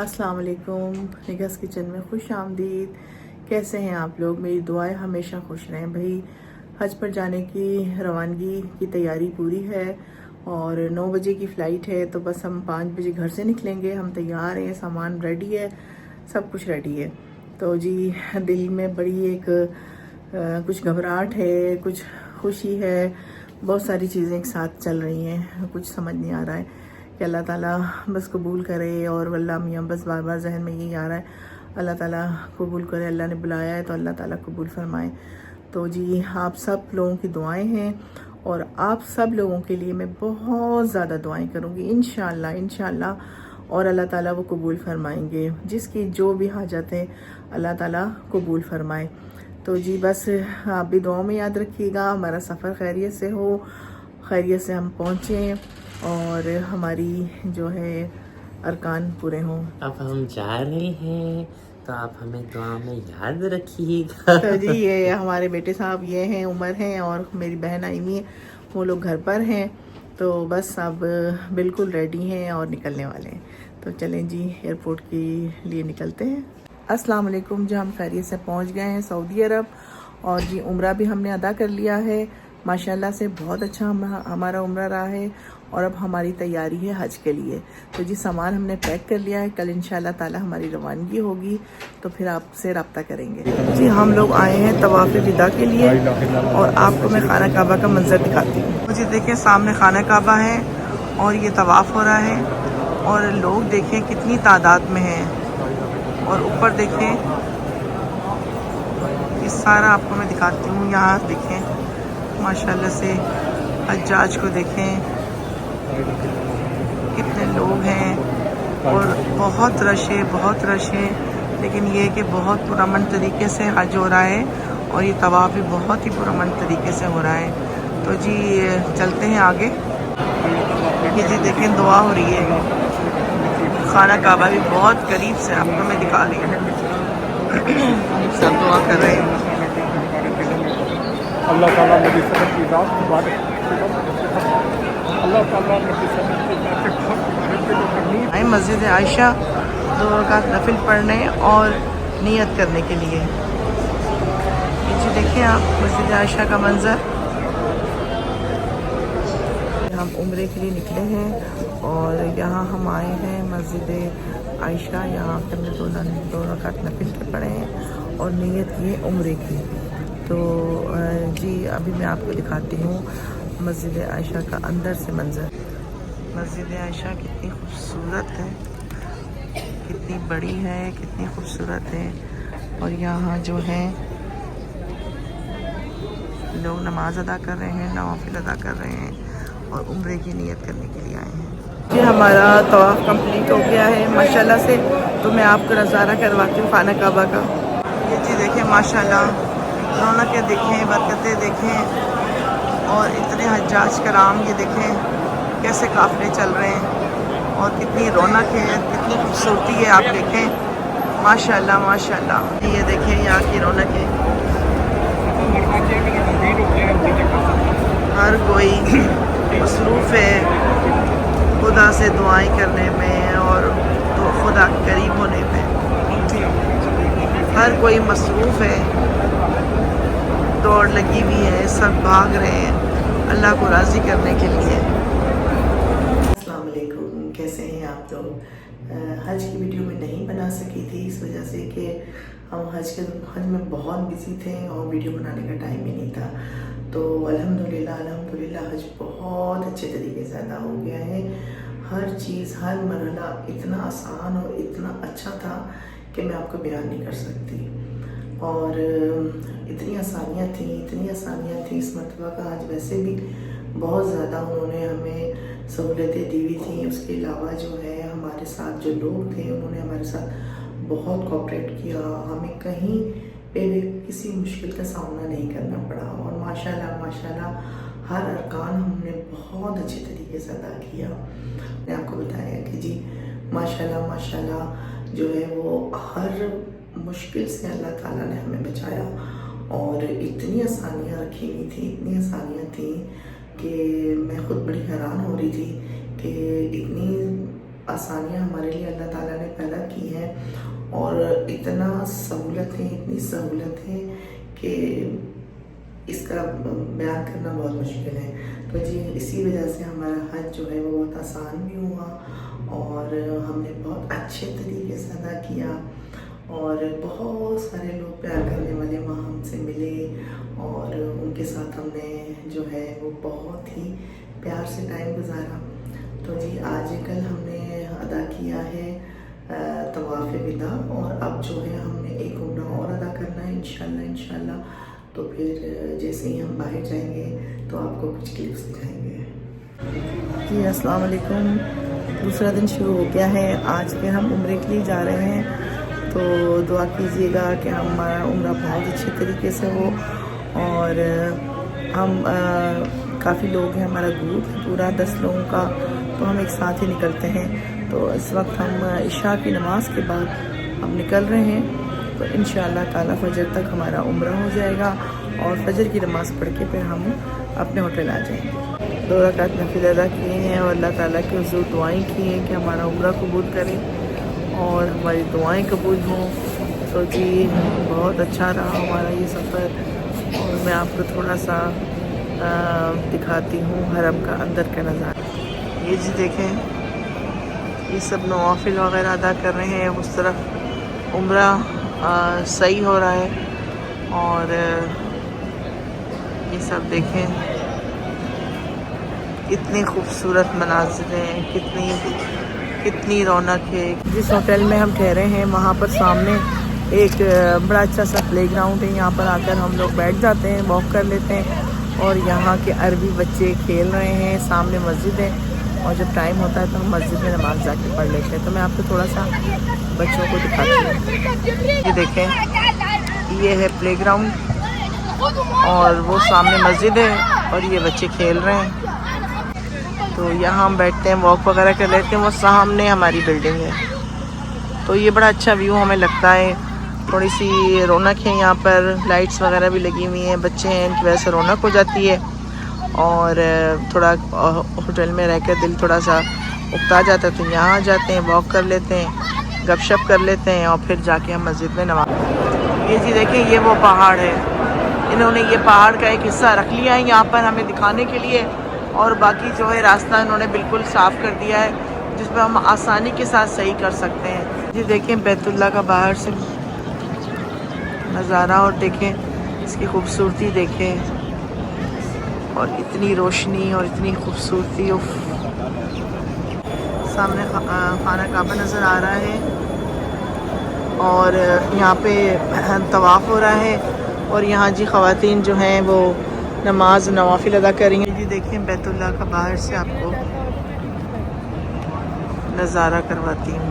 अस्सलाम वालेकुम। निगहस किचन में खुश आमदीद। कैसे हैं आप लोग? मेरी दुआएं हमेशा खुश रहें। भाई हज पर जाने की रवानगी की तैयारी पूरी है और 9 बजे की फ़्लाइट है, तो बस हम 5 बजे घर से निकलेंगे। हम तैयार हैं, सामान रेडी है, सब कुछ रेडी है। तो जी दिल में बड़ी एक कुछ घबराहट है, कुछ खुशी है, बहुत सारी चीज़ें एक साथ चल रही हैं। कुछ समझ नहीं आ रहा है कि अल्लाह ताला बस कबूल करे। और वल्लाह मियाँ बस बार बार जहन में यही आ रहा है, अल्लाह ताला कबूल करे। अल्लाह ने बुलाया है तो अल्लाह ताला कबूल फरमाए। तो जी आप सब लोगों की दुआएं हैं और आप सब लोगों के लिए मैं बहुत ज़्यादा दुआएं करूँगी इंशाअल्लाह इंशाअल्लाह। और अल्लाह ताला वो कबूल फरमाएंगे, जिसकी जो भी हाजत है अल्लाह ताला कबूल फरमाए। तो जी बस आप भी दुआओं में याद रखिएगा, हमारा सफ़र खैरियत से हो, खैरियत से हम पहुँचें और हमारी जो है अरकान पूरे हों। अब हम जा रहे हैं तो आप हमें दुआ में याद रखिएगा। तो जी ये हमारे बेटे साहब ये हैं, उमर हैं, और मेरी बहन आईमी है, वो लोग घर पर हैं। तो बस अब बिल्कुल रेडी हैं और निकलने वाले हैं। तो चलें जी एयरपोर्ट के लिए निकलते हैं। अस्सलाम वालेकुम। जी हम खैरियत से पहुंच गए हैं सऊदी अरब और जी उम्रा भी हमने अदा कर लिया है माशाल्लाह से। बहुत अच्छा हमारा उम्रा रहा है और अब हमारी तैयारी है हज के लिए। तो जी सामान हमने पैक कर लिया है, कल इंशाल्लाह ताला हमारी रवानगी होगी तो फिर आपसे रब्ता करेंगे। जी हम लोग आए हैं तवाफ़ विदा के लिए और आपको मैं खाना काबा का मंजर दिखाती हूँ। मुझे देखें सामने खाना काबा है और ये तवाफ़ हो रहा है और लोग देखें कितनी तादाद में हैं। और ऊपर देखें ये सारा आपको मैं दिखाती हूँ। यहाँ देखें माशाल्लाह से हज्जाज को देखें कितने लोग हैं और बहुत रश है, बहुत रश है। लेकिन ये कि बहुत पुरअमन तरीके से हज हो रहा है और ये तवाफ़ भी बहुत ही पुरअमन तरीके से हो रहा है। तो जी चलते हैं आगे। ये जी देखें दुआ हो रही है, खाना काबा भी बहुत करीब से आपको मैं दिखा रही हूँ। सब दुआ कर रहे हैं। अल्लाह ताला मेरी सबर की रात मुबारक, अल्लाह ताला मेरी सबर की रात आए मस्जिद आयशा 2 रकात नफिल पढ़ने और नियत करने के लिए। नीचे देखें आप मस्जिद आयशा का मंजर। हम उम्रे के लिए निकले हैं और यहाँ हम आए हैं मस्जिद आयशा। यहाँ पर हमने 2 रकात नफिल के पढ़े हैं और नियत की है उम्रे की। तो जी अभी मैं आपको दिखाती हूँ मस्जिद आयशा का अंदर से मंजर। मस्जिद आयशा कितनी खूबसूरत है, कितनी बड़ी है, कितनी खूबसूरत है। और यहाँ जो है लोग नमाज अदा कर रहे हैं, नवाफिल अदा कर रहे हैं और उम्रे की नियत करने के लिए आए हैं। जी हमारा तवाफ़ कंप्लीट हो गया है माशाल्लाह से। तो मैं आपको नज़ारा करवाती हूँ खाना काबा का। ये जी देखें माशाल्लाह, रौनकें देखें, बरकतें देखें और इतने हज्जाज कराम ये देखें कैसे काफ़िले चल रहे हैं और कितनी रौनक है, कितनी खूबसूरती है। आप देखें माशाल्लाह माशाल्लाह। ये देखें यहाँ की रौनक है, हर कोई मसरूफ़ है खुदा से दुआएं करने में और तो खुदा के करीब होने में। हर कोई मसरूफ़ है, दौड़ लगी हुई है, सब भाग रहे हैं अल्लाह को राज़ी करने के लिए। अस्सलाम वालेकुम, कैसे हैं आप लोग? हज की वीडियो में नहीं बना सकी थी इस वजह से कि हम हज में बहुत बिजी थे और वीडियो बनाने का टाइम ही नहीं था। तो अल्हम्दुलिल्लाह अल्हम्दुलिल्लाह हज बहुत अच्छे तरीके से अदा हो गया है। हर चीज़, हर मरहला इतना आसान और इतना अच्छा था कि मैं आपको बयान नहीं कर सकती। और इतनी आसानियाँ थी, इतनी आसानियाँ थी। इस मरतबा का आज वैसे भी बहुत ज़्यादा उन्होंने हमें सहूलतें दी हुई थी। उसके अलावा जो है हमारे साथ जो लोग थे उन्होंने हमारे साथ बहुत कोऑपरेट किया। हमें कहीं पे भी किसी मुश्किल का सामना नहीं करना पड़ा और माशाल्लाह माशाल्लाह हर अरकान हमने बहुत अच्छे तरीके से अदा किया। मैंने आपको बताया कि जी माशाल्लाह माशाल्लाह जो है वो हर मुश्किल से अल्लाह ताला ने हमें बचाया और इतनी आसानियाँ रखी हुई थी, इतनी आसानियाँ थी कि मैं खुद बड़ी हैरान हो रही थी कि इतनी आसानियाँ हमारे लिए अल्लाह ताला ने पैदा की हैं और इतना सहूलत है, इतनी सहूलत है कि इसका बयान करना बहुत मुश्किल है। तो जी इसी वजह से हमारा हज जो है वो बहुत आसान भी हुआ और हमने बहुत अच्छे तरीके से अदा किया और बहुत सारे लोग प्यार करने वाले वहाँ हमसे मिले और उनके साथ हमने जो है वो बहुत ही प्यार से टाइम गुजारा। तो जी आज कल हमने अदा किया है तवाफ़ विदा और अब जो है हमने एक उम्रा और अदा करना है इंशाल्लाह। तो फिर जैसे ही हम बाहर जाएंगे तो आपको कुछ क्लिप्स दिखाएंगे। जी अस्सलाम वालेकुम, दूसरा दिन शुरू हो गया है। आज फिर हम उम्रे के लिए जा रहे हैं, तो दुआ कीजिएगा कि हमारा उम्रा बहुत अच्छे तरीके से हो। और हम काफ़ी लोग हैं, हमारा ग्रुप है पूरा 10 लोगों का, तो हम एक साथ ही निकलते हैं। तो इस वक्त हम इशा की नमाज के बाद हम निकल रहे हैं, तो इंशाअल्लाह ताला फजर तक हमारा उम्रा हो जाएगा और फजर की नमाज़ पढ़ के फिर हम अपने होटल आ जाएंगे। 2 रकात नफिल अदा किए हैं और अल्लाह ताला के हुज़ूर दुआएं की हैं कि हमारा उम्रा कबूल करें और हमारी दुआएं कबूल हों। तो जी बहुत अच्छा रहा हमारा ये सफ़र और मैं आपको थोड़ा सा दिखाती हूँ हरम का अंदर का नज़ारा। ये जी देखें, ये सब नवाफिल वगैरह अदा कर रहे हैं, उस तरफ उम्रा सही हो रहा है और ये सब देखें कितनी खूबसूरत मनाज़िर हैं, कितनी रौनक है। जिस होटल में हम ठहरे हैं वहाँ पर सामने एक बड़ा अच्छा सा प्लेग्राउंड है, यहाँ पर आकर हम लोग बैठ जाते हैं, वॉक कर लेते हैं और यहाँ के अरबी बच्चे खेल रहे हैं। सामने मस्जिद है और जब टाइम होता है तो हम मस्जिद में नमाज़ जाके पढ़ लेते हैं। तो मैं आपको थोड़ा सा बच्चों को दिखाती हूँ। ये देखें, ये है प्लेग्राउंड और वो सामने मस्जिद है और ये बच्चे खेल रहे हैं। तो यहाँ हम बैठते हैं, वॉक वगैरह कर लेते हैं। वो सामने हमारी बिल्डिंग है, तो ये बड़ा अच्छा व्यू हमें लगता है। थोड़ी सी रौनक है यहाँ पर, लाइट्स वगैरह भी लगी हुई हैं, बच्चे हैं, इनकी वजह से रौनक हो जाती है और थोड़ा होटल में रहकर दिल थोड़ा सा उकता जाता है। तो यहाँ आ जाते हैं, वॉक कर लेते हैं, गपशप कर लेते हैं और फिर जाके हम मस्जिद में नमाज। ये जी देखें, ये वो पहाड़ है, इन्होंने ये पहाड़ का एक हिस्सा रख लिया है यहाँ पर हमें दिखाने के लिए और बाकी जो है रास्ता इन्होंने बिल्कुल साफ़ कर दिया है जिस पर हम आसानी के साथ सही कर सकते हैं। जी देखें बैतुल्लाह का बाहर से नज़ारा और देखें इसकी खूबसूरती देखें और इतनी रोशनी और इतनी खूबसूरती। सामने खाना काबा नज़र आ रहा है और यहाँ पे तवाफ़ हो रहा है और यहाँ जी ख़वातीन जो हैं वो नमाज नवाफिल अदा कर रही हैं। जी देखें बैतुल्लाह का बाहर से आपको नज़ारा करवाती हूँ,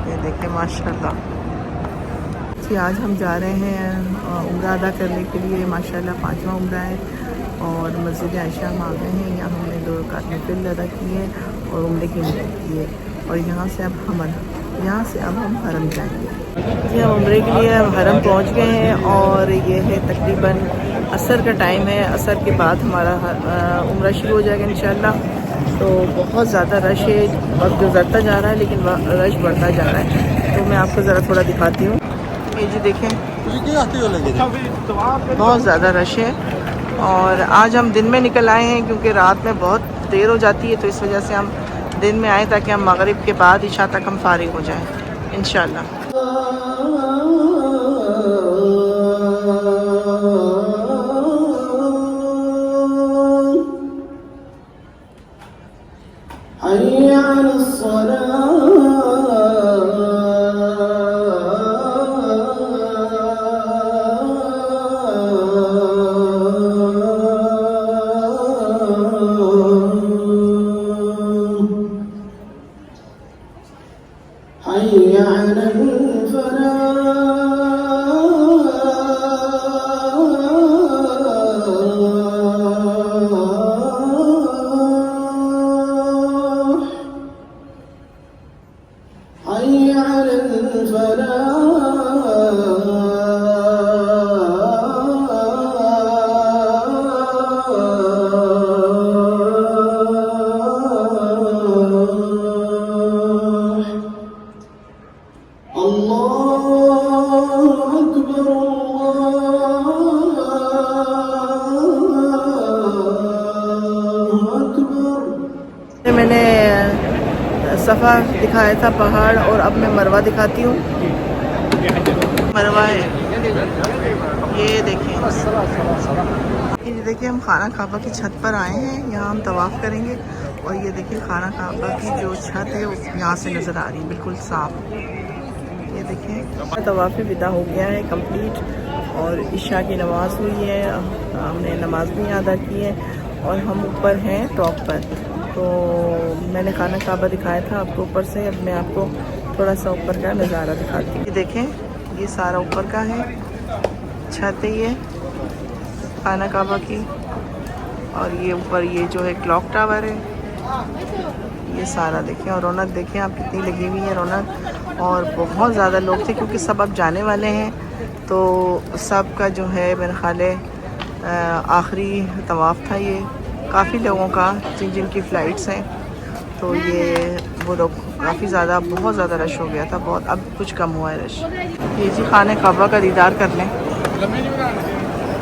ये देखें माशाल्लाह। जी आज हम जा रहे हैं उम्रा अदा करने के लिए, माशाल्लाह 5वां उम्रा है और मस्जिद आयशा हम आ गए हैं। यहाँ हमने 2 रकात नफिल अदा किए और उम्रे की नियत की है और यहाँ से अब हम हरम जाएंगे। जी हम उम्रे के लिए हरम पहुँच गए हैं और ये है तकरीबन असर का टाइम है। असर के बाद हमारा उम्रा शुरू हो जाएगा इंशाल्लाह। तो बहुत ज़्यादा रश है, वक्त गुजरता जा रहा है लेकिन रश बढ़ता जा रहा है। तो मैं आपको ज़रा थोड़ा दिखाती हूँ। ये जी देखें बहुत ज़्यादा रश है और आज हम दिन में निकल आए हैं क्योंकि रात में बहुत देर हो जाती है, तो इस वजह से हम दिन में आए ताकि हम मगरिब के बाद इशा तक हम फारिग हो जाएं इंशाल्लाह। सफ़ा दिखाया था पहाड़, और अब मैं मरवा दिखाती हूँ। मरवा है ये देखें। ये देखिए हम खाना काबा की छत पर आए हैं, यहाँ हम तवाफ़ करेंगे। और ये देखिए खाना काबा की जो छत है वो यहाँ से नज़र आ रही है बिल्कुल साफ। ये देखें तवाफ़ विदा हो गया है कंप्लीट, और इशा की नमाज़ हुई है, हमने नमाज भी अदा की है, और हम ऊपर हैं टॉप पर। तो मैंने खाना काबा दिखाया था आपको ऊपर से, अब मैं आपको थोड़ा सा ऊपर का नज़ारा दिखाती हूँ। ये देखें ये सारा ऊपर का है, छत है ये खाना काबा की, और ये ऊपर ये जो है क्लॉक टावर है, ये सारा देखें। और रौनक देखें आप कितनी लगी हुई है रौनक, और बहुत ज़्यादा लोग थे क्योंकि सब अब जाने वाले हैं, तो सब का जो है मेरा ख्याल है आखिरी तवाफ़ था ये काफ़ी लोगों का जिनकी फ़्लाइट्स हैं, तो ये वो लोग काफ़ी ज़्यादा बहुत ज़्यादा रश हो गया था बहुत, अब कुछ कम हुआ है रश। ये जी खाने काबा का दीदार कर लें।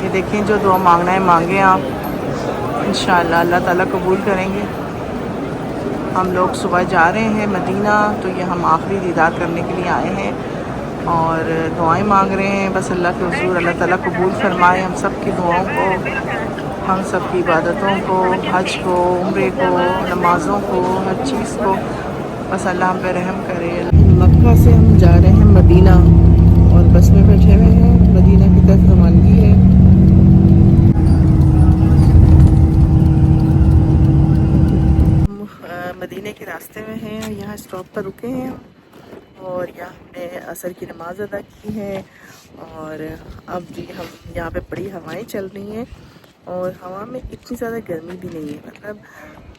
ये देखें जो दुआ मांगना है मांगें आप, इंशाअल्लाह अल्लाह ताला कबूल करेंगे। हम लोग सुबह जा रहे हैं मदीना, तो ये हम आखिरी दीदार करने के लिए आए हैं और दुआएं मांग रहे हैं। बस अल्लाह के हुज़ूर अल्लाह ताला कबूल फरमाए हम सब की दुआओं को, हम सब की इबादतों को, हज को, उम्रे को, नमाज़ों को, हर चीज़ को। बस अल्लाह हम पे रहम करे। मक्का से हम जा रहे हैं मदीना, और बस में बैठे हुए हैं, मदीना की तरफ रवानगी है। मदीने के रास्ते में हैं, यहाँ स्टॉप पर रुके हैं और यहाँ हमने असर की नमाज़ अदा की है। और अब जी हम यहाँ पे बड़ी हवाएं चल रही हैं, और हवा में इतनी ज़्यादा गर्मी भी नहीं है, मतलब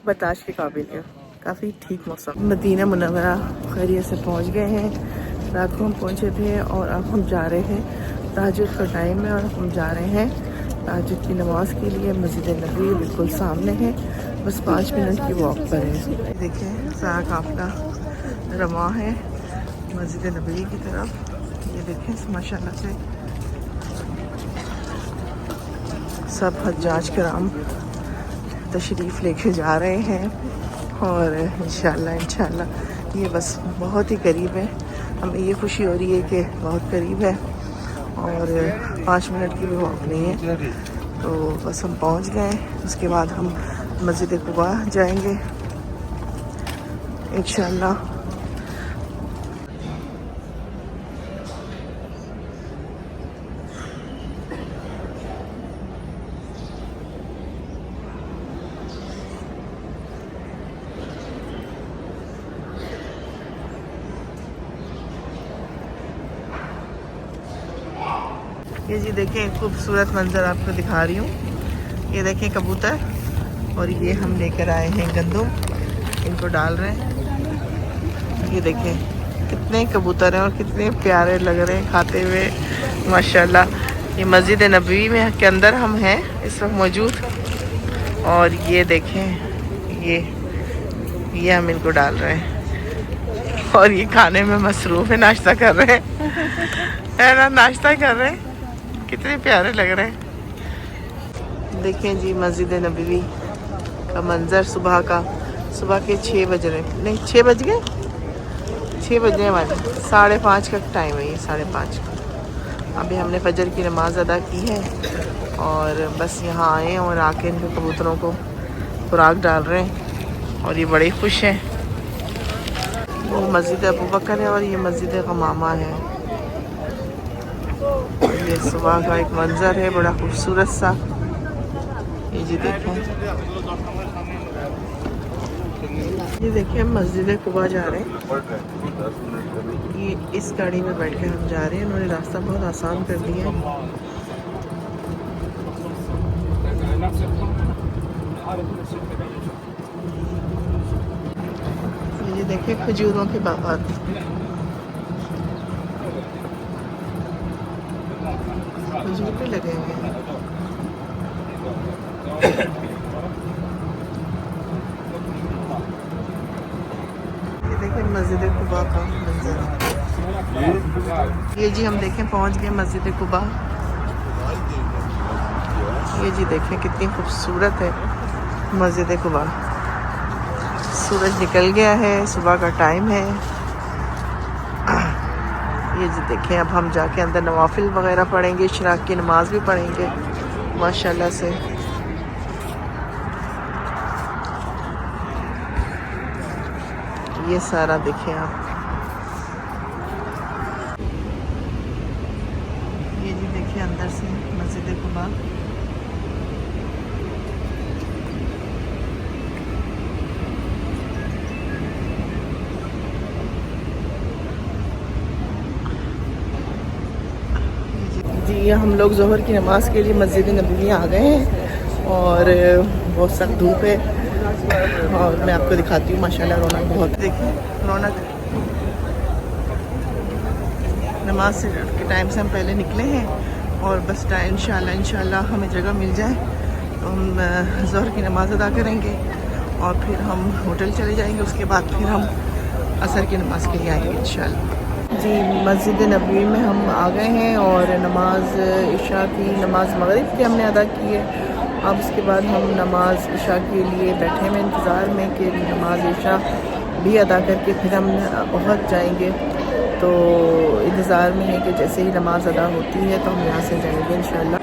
बर्दाश्त के काबिल है, काफ़ी ठीक मौसम। मदीना मुनव्वरा खैरियत से पहुँच गए हैं, रात को हम पहुँचे थे, और अब हम जा रहे हैं, तहज्जुद का टाइम है और हम जा रहे हैं तहज्जुद की नमाज़ के लिए। मस्जिद नबवी बिल्कुल सामने है, बस 5 मिनट की वॉक पर है। देखिए सारा काफ़िला रवा है मस्जिद नबवी की तरफ। ये देखें माशाल्लाह से सब हज्जाज कराम तशरीफ़ लेके जा रहे हैं, और इंशाल्लाह ये बस बहुत ही करीब है। हमें ये खुशी हो रही है कि बहुत करीब है, और 5 मिनट की भी वॉक नहीं है, तो बस हम पहुंच गए। उसके बाद हम मस्जिद कुबा जाएंगे इंशाल्लाह। ये जी देखें खूबसूरत मंजर आपको दिखा रही हूँ। ये देखें कबूतर, और ये हम लेकर आए हैं गंदम, इनको डाल रहे हैं। ये देखें कितने कबूतर हैं और कितने प्यारे लग रहे हैं खाते हुए माशाल्लाह। ये मस्जिद नबवी में के अंदर हम हैं इस वक्त मौजूद, और ये देखें ये हम इनको डाल रहे हैं, और ये खाने में मसरूफ़ है, नाश्ता कर रहे हैं है ना, नाश्ता कर रहे हैं, कितने प्यारे लग रहे हैं। देखें जी मस्जिद नबवी का मंज़र सुबह का, सुबह के 6 बज रहे, नहीं 6 बज गए, 6 बजने वाले, 5:30 का टाइम है ये, 5:30 का। अभी हमने फजर की नमाज़ अदा की है, और बस यहाँ आए और आके इनके कबूतरों को खुराक डाल रहे हैं, और ये बड़े खुश हैं। वो मस्जिद अबू बकर है और ये मस्जिद गमामा है। ये सुबह का एक मंजर है बड़ा खूबसूरत सा। ये जी देखें, ये देखिए हम मस्जिद कुबा जा रहे हैं। ये इस गाड़ी में बैठ के हम जा रहे हैं, उन्होंने रास्ता बहुत आसान कर दिया है। ये देखिए खजूरों के बागात, खजूर भी लगे हुए हैं। ये देखिए मस्जिद कुबा का मंजर। ये जी हम देखें पहुंच गए मस्जिद कुबा। ये जी देखें कितनी खूबसूरत है मस्जिद कुबा, सूरज निकल गया है, सुबह का टाइम है। ये जी देखें, अब हम जाके अंदर नवाफिल वगैरह पढ़ेंगे, इशराक की नमाज भी पढ़ेंगे माशाल्लाह से। ये सारा देखें आप, ये जी देखिए अंदर से मस्जिद कुबा। जी हम लोग ज़ोहर की नमाज़ के लिए मस्जिद नबवी आ गए हैं और बहुत सख्त धूप है और मैं आपको दिखाती हूँ माशाल्लाह रौनक बहुत, देखिए रौनक। नमाज से के टाइम से हम पहले निकले हैं और बस इंशाल्लाह हमें जगह मिल जाए तो हम ज़ोहर की नमाज़ अदा करेंगे और फिर हम होटल चले जाएंगे। उसके बाद फिर हम असर की नमाज़ के लिए आएंगे इंशाल्लाह। जी मस्जिद नबवी में हम आ गए हैं और नमाज इशा की नमाज मगरिब की हमने अदा की है। अब उसके बाद हम नमाज इशा के लिए बैठे हुए इंतज़ार में कि नमाज इशा भी अदा करके फिर हम पहुँच जाएंगे। तो इंतज़ार में है कि जैसे ही नमाज अदा होती है तो हम यहाँ से जाएंगे इंशाल्लाह।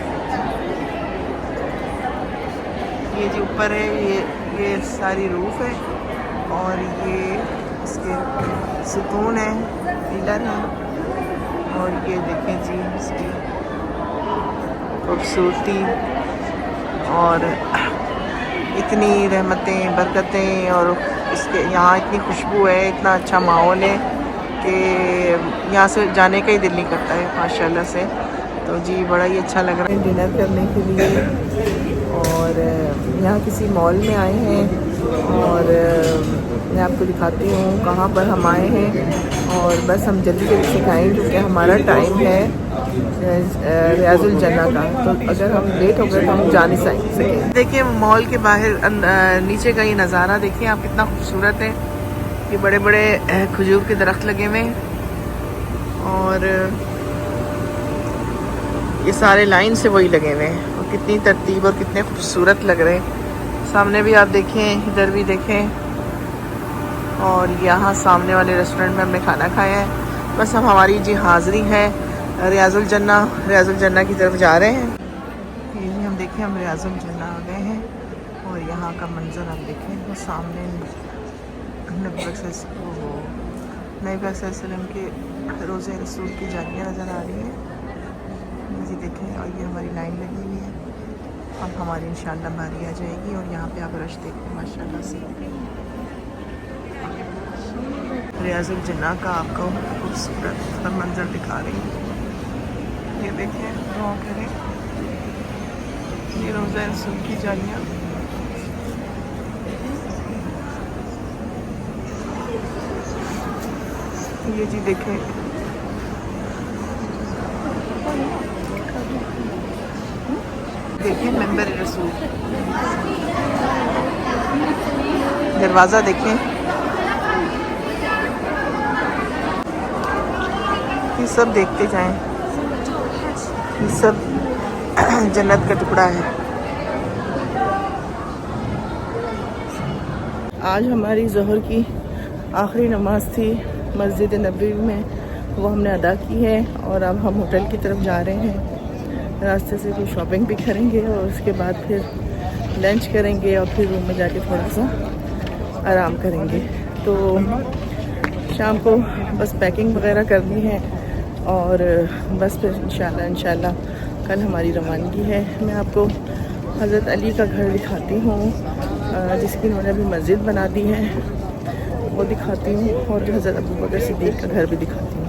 ये जो ऊपर है ये सारी रूफ़ है और ये इसके सुतून है, पिलर है और ये देखें जी इसकी खूबसूरती और इतनी रहमतें बरकतें और इसके यहाँ इतनी खुशबू है, इतना अच्छा माहौल है कि यहाँ से जाने का ही दिल नहीं करता है माशाल्लाह से। तो जी बड़ा ही अच्छा लग रहा है डिनर करने के लिए और यहाँ किसी मॉल में आए हैं और मैं आपको दिखाती हूँ कहाँ पर हम आए हैं और बस हम जल्दी जल्दी से खाएँगे क्योंकि हमारा टाइम है रियाजुल जन्ना का। तो अगर हम लेट हो गए तो हम जा नहीं सकेंगे। देखिए मॉल के बाहर नीचे का ये नज़ारा देखिए आप, कितना खूबसूरत है। ये बड़े बड़े खजूर के दरख्त लगे हुए हैं और ये सारे लाइन से वही लगे हुए हैं और कितनी तरतीब और कितने खूबसूरत लग रहे हैं। सामने भी आप देखें, इधर भी देखें और यहाँ सामने वाले रेस्टोरेंट में हमने खाना खाया है। बस अब हमारी जी हाज़िरी है रियाजुल जन्ना की तरफ जा रहे हैं। ये जी हम देखें, हम रियाजुल जन्ना आ गए हैं और यहाँ का मंजर आप देखें, वो सामने नबी वसल्लम के रोज़े रसूल की जालियाँ नज़र आ रही हैं जी देखें। और ये हमारी लाइन लगी हुई है, अब हमारी इंशाल्लाह बारी आ जाएगी और यहाँ पे आप रश देखें माशाल्लाह से। रियाजुल जन्ना का आपको खूबसूरत मंजर दिखा रही है। ये देखें दुआ करें, ये रोज़ा रसूल की जालियाँ। ये जी देखें देखिए मेंबर रसूल, दरवाज़ा देखें, ये सब देखते जाएं, ये सब जन्नत का टुकड़ा है। आज हमारी ज़ोहर की आखिरी नमाज थी मस्जिद नबवी में, वो हमने अदा की है और अब हम होटल की तरफ जा रहे हैं। रास्ते से कुछ शॉपिंग भी करेंगे और उसके बाद फिर लंच करेंगे और फिर रूम में जाके थोड़ा सा आराम करेंगे। तो शाम को बस पैकिंग वगैरह करनी है और बस फिर इंशाल्लाह कल हमारी रवानगी है। मैं आपको हज़रत अली का घर दिखाती हूँ जिसकी उन्होंने अभी मस्जिद बना दी है, वो दिखाती हूँ और जो हज़रत अबू बकर सिद्दीक़ का घर भी दिखाती हूँ।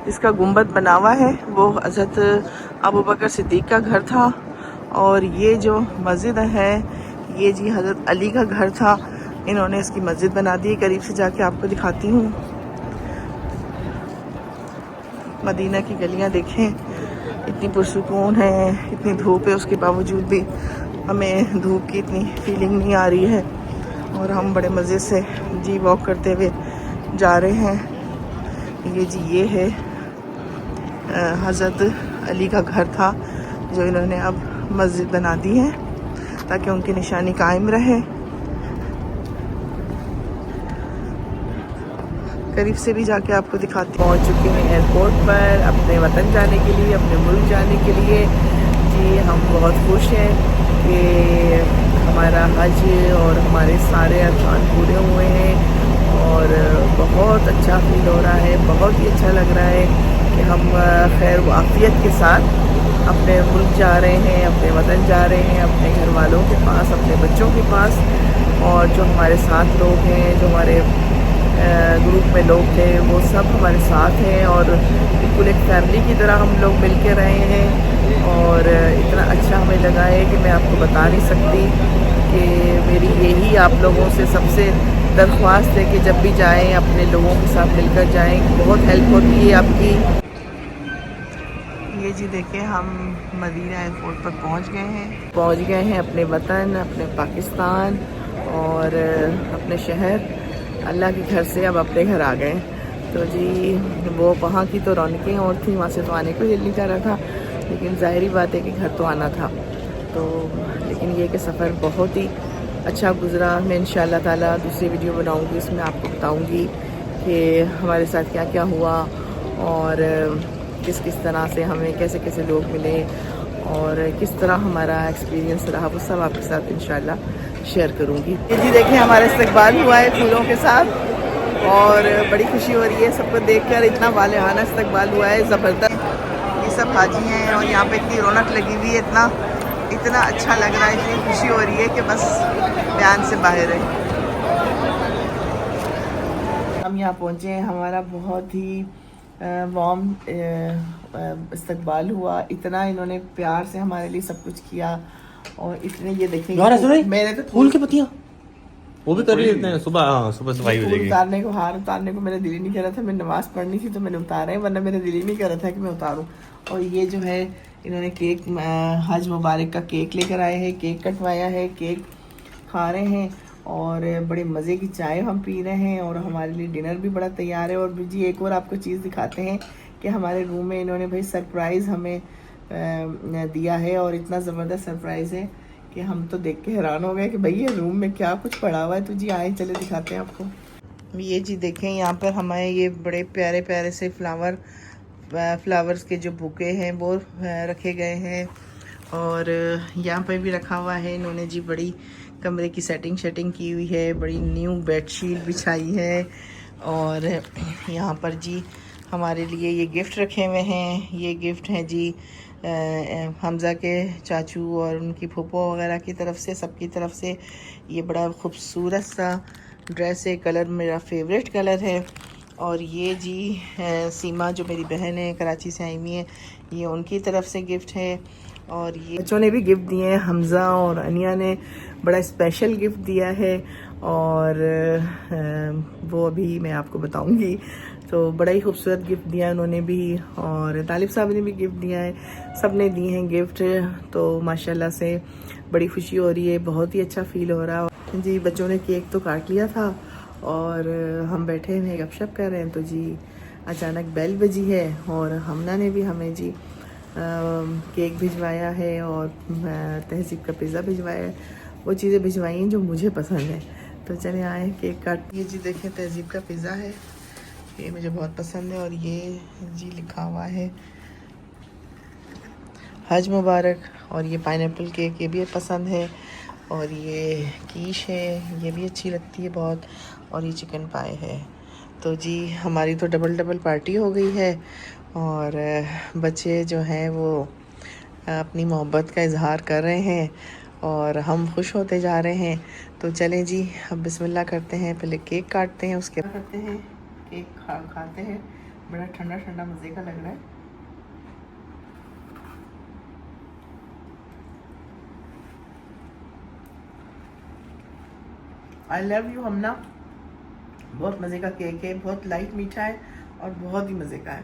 इसका गुंबद बना हुआ है वो हज़रत अबू बकर सिद्दीक़ का घर था और ये जो मस्जिद है ये जी हज़रत अली का घर था, इन्होंने इसकी मस्जिद बना दी। करीब से जाके आपको दिखाती हूँ। मदीना की गलियाँ देखें, इतनी पुरसुकून है, इतनी धूप है, उसके बावजूद भी हमें धूप की इतनी फीलिंग नहीं आ रही है और हम बड़े मज़े से जी वॉक करते हुए जा रहे हैं। ये जी ये है हज़रत अली का घर था जो इन्होंने अब मस्जिद बना दी है ताकि उनकी निशानी कायम रहे। करीब से भी जाके आपको दिखाती हूँ। पहुँच चुके हैं एयरपोर्ट पर अपने वतन जाने के लिए, अपने मुल्क जाने के लिए। जी हम बहुत खुश हैं कि हमारा हज और हमारे सारे अरकान पूरे हुए हैं और बहुत अच्छा फील हो रहा है। बहुत ही अच्छा लग रहा है कि हम खैर वाफियत के साथ अपने मुल्क जा रहे हैं, अपने वतन जा रहे हैं, अपने घर वालों के पास, अपने बच्चों के पास। और जो हमारे साथ लोग हैं, जो हमारे ग्रुप में लोग थे, वो सब हमारे साथ हैं और बिल्कुल एक फैमिली की तरह हम लोग मिल के रहे हैं। और इतना अच्छा हमें लगा है कि मैं आपको बता नहीं सकती कि मेरी यही आप लोगों से सबसे दरख्वास्त है कि जब भी जाएं अपने लोगों के साथ मिलकर जाएं, बहुत हेल्प होती है आपकी। ये जी देखें हम मदीना एयरपोर्ट पर पहुंच गए हैं अपने वतन, अपने पाकिस्तान और अपने शहर। अल्लाह के घर से अब अपने घर आ गए। तो जी वो वहाँ की तो रौनकें और थी, वहाँ से तो आने को दिल नहीं कर रहा था, लेकिन ज़ाहिरी बात है कि घर तो आना था। तो लेकिन ये कि सफ़र बहुत ही अच्छा गुज़रा। मैं इंशाअल्लाह ताला दूसरी वीडियो बनाऊँगी, उसमें आपको बताऊँगी कि हमारे साथ क्या क्या हुआ और किस किस तरह से हमें कैसे कैसे लोग मिले और किस तरह हमारा एक्सपीरियंस रहा, वो सब आपके साथ इंशाल्लाह शेयर करूँगी। ये जी देखिए हमारा इस्तकबाल हुआ है फूलों के साथ और बड़ी खुशी हो रही है सबको देखकर। इतना वालेहाना इस्तकबाल हुआ है, ज़बरदस्त। ये सब हाजी हैं और यहाँ पे इतनी रौनक लगी हुई है, इतना अच्छा लग रहा है, इतनी खुशी हो रही है कि बस बयान से बाहर है। हम यहाँ पहुँचे हैं, हमारा बहुत ही वार्म इस्तकबाल हुआ। इतना इन्होंने प्यार से हमारे लिए सब कुछ किया और इतने ये देखेंगे मैंने तो फूल की पत्तियां वो भी कर ही देते हैं सुबह। हाँ सुबह सफाई हो जाएगी। उतारने को, हार उतारने को मेरा दिल ही नहीं कर रहा था। मैं नमाज पढ़नी थी तो मैंने उतारा है, वरना मेरा दिल ही नहीं कर रहा था कि मैं उतारूं। और ये जो है इन्होंने केक, हज मुबारक का केक लेकर आए हैं, केक कटवाया है, केक खा रहे हैं और बड़े मज़े की चाय हम पी रहे हैं और हमारे लिए डिनर भी बड़ा तैयार है। और जी एक और आपको चीज़ दिखाते हैं कि हमारे रूम में इन्होंने भाई सरप्राइज़ हमें दिया है और इतना ज़बरदस्त सरप्राइज़ है कि हम तो देख के हैरान हो गए कि भाई ये रूम में क्या कुछ पड़ा हुआ है। तो जी आए चले दिखाते हैं आपको। ये जी देखें यहाँ पर हमारे ये बड़े प्यारे प्यारे से फ्लावर्स के जो बुके हैं वो रखे गए हैं और यहाँ पर भी रखा हुआ है इन्होंने जी। बड़ी कमरे की सेटिंग की हुई है, बड़ी न्यू बेडशीट बिछाई है और यहाँ पर जी हमारे लिए ये गिफ्ट रखे हुए हैं। ये गिफ्ट हैं जी हमज़ा के चाचू और उनकी फूफो वगैरह की तरफ से, सबकी तरफ से। ये बड़ा खूबसूरत सा ड्रेस है, कलर मेरा फेवरेट कलर है। और ये जी सीमा जो मेरी बहन है, कराची से आई हुई है, ये उनकी तरफ से गिफ्ट है। और ये बच्चों ने भी गिफ्ट दिए हैं, हमज़ा और अनिया ने बड़ा स्पेशल गिफ्ट दिया है और वो अभी मैं आपको बताऊंगी। तो बड़ा ही खूबसूरत गिफ्ट दिया उन्होंने भी और तालिब साहब ने भी गिफ्ट दिया है, सब ने दिए हैं गिफ्ट। तो माशाल्लाह से बड़ी खुशी हो रही है, बहुत ही अच्छा फील हो रहा है जी। बच्चों ने केक तो काट लिया था और हम बैठे हुए गपशप कर रहे हैं तो जी अचानक बेल बजी है और हमना ने भी हमें जी केक भिजवाया है और तहजीब का पिज़्ज़ा भिजवाया है। वो चीज़ें भिजवाई हैं जो मुझे पसंद है। तो चले आए केक काट। ये जी देखें तहजीब का पिज़्ज़ा है, ये मुझे बहुत पसंद है। और ये जी लिखा हुआ है हज मुबारक। और ये पाइनएप्पल केक, ये भी पसंद है। और ये कीश है, ये भी अच्छी लगती है बहुत। और ये चिकन पाई है। तो जी हमारी तो डबल पार्टी हो गई है और बच्चे जो हैं वो अपनी मोहब्बत का इजहार कर रहे हैं और हम खुश होते जा रहे हैं। तो चलें जी अब बिस्मिल्लाह करते हैं, पहले केक काटते हैं, उसके बाद करते हैं केक खाते हैं। बड़ा ठंडा ठंडा मज़े का लग रहा है। आई लव यू हमना। बहुत मज़े का केक है, बहुत लाइट मीठा है और बहुत ही मज़े का है।